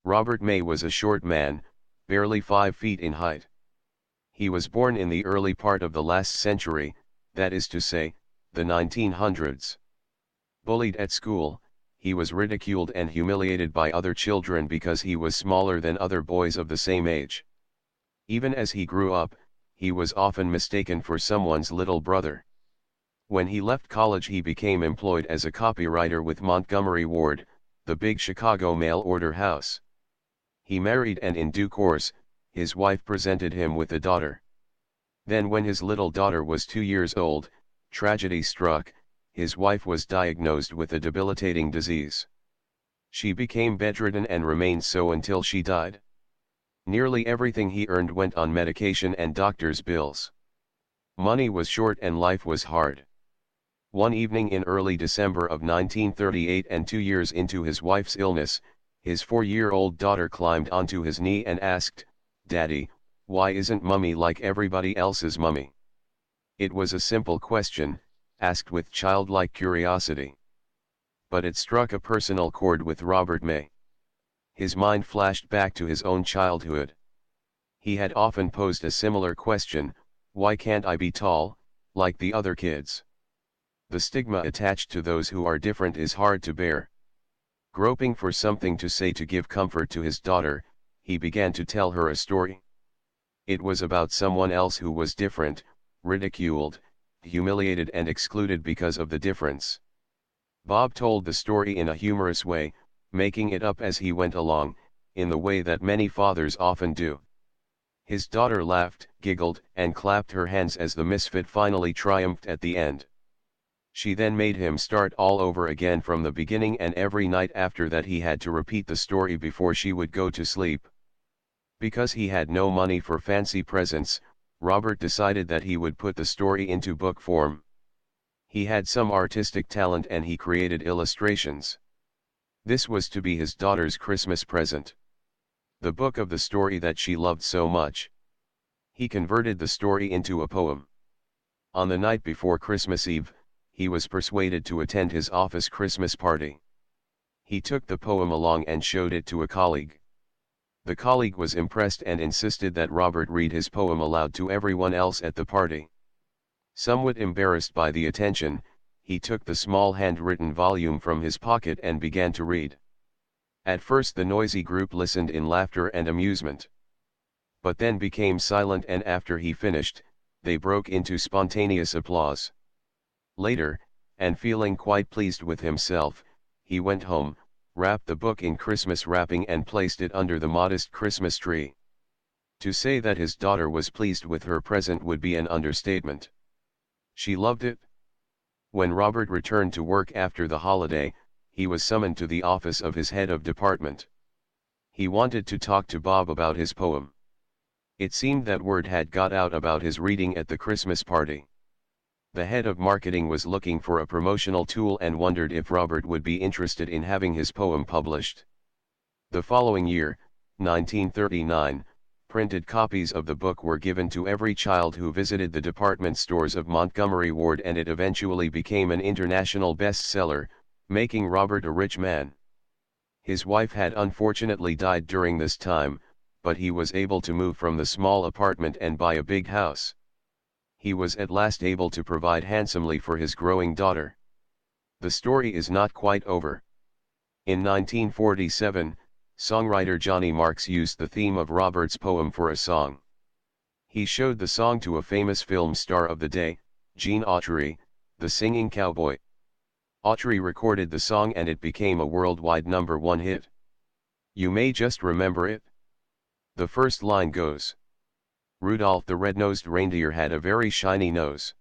Robert May was a short man, barely 5 feet in height. He was born in the early part of the last century, that is to say, the 1900s. Bullied at school, he was ridiculed and humiliated by other children because he was smaller than other boys of the same age. Even as he grew up, he was often mistaken for someone's little brother. When he left college, he became employed as a copywriter with Montgomery Ward, the big Chicago mail order house. He married, and in due course, his wife presented him with a daughter. Then when his little daughter was 2 years old, tragedy struck. His wife was diagnosed with a debilitating disease. She became bedridden and remained so until she died. Nearly everything he earned went on medication and doctor's bills. Money was short and life was hard. One evening in early December of 1938, and 2 years into his wife's illness, his 4-year-old daughter climbed onto his knee and asked, "Daddy, why isn't Mummy like everybody else's mummy?" It was a simple question, asked with childlike curiosity. But it struck a personal chord with Robert May. His mind flashed back to his own childhood. He had often posed a similar question: why can't I be tall, like the other kids? The stigma attached to those who are different is hard to bear. Groping for something to say to give comfort to his daughter, he began to tell her a story. It was about someone else who was different, ridiculed, humiliated and excluded because of the difference. Bob told the story in a humorous way, making it up as he went along, in the way that many fathers often do. His daughter laughed, giggled, and clapped her hands as the misfit finally triumphed at the end. She then made him start all over again from the beginning, and every night after that he had to repeat the story before she would go to sleep. Because he had no money for fancy presents, Robert decided that he would put the story into book form. He had some artistic talent and he created illustrations. This was to be his daughter's Christmas present. The book of the story that she loved so much. He converted the story into a poem. On the night before Christmas Eve, he was persuaded to attend his office Christmas party. He took the poem along and showed it to a colleague. The colleague was impressed and insisted that Robert read his poem aloud to everyone else at the party. Somewhat embarrassed by the attention, he took the small handwritten volume from his pocket and began to read. At first the noisy group listened in laughter and amusement. But then became silent, and after he finished, they broke into spontaneous applause. Later, and feeling quite pleased with himself, he went home, wrapped the book in Christmas wrapping and placed it under the modest Christmas tree. To say that his daughter was pleased with her present would be an understatement. She loved it. When Robert returned to work after the holiday, he was summoned to the office of his head of department. He wanted to talk to Bob about his poem. It seemed that word had got out about his reading at the Christmas party. The head of marketing was looking for a promotional tool and wondered if Robert would be interested in having his poem published. The following year, 1939, printed copies of the book were given to every child who visited the department stores of Montgomery Ward, and it eventually became an international bestseller, making Robert a rich man. His wife had unfortunately died during this time, but he was able to move from the small apartment and buy a big house. He was at last able to provide handsomely for his growing daughter. The story is not quite over. In 1947, songwriter Johnny Marks used the theme of Robert's poem for a song. He showed the song to a famous film star of the day, Gene Autry, the singing cowboy. Autry recorded the song and it became a worldwide #1 hit. You may just remember it. The first line goes, "Rudolph the red-nosed reindeer had a very shiny nose."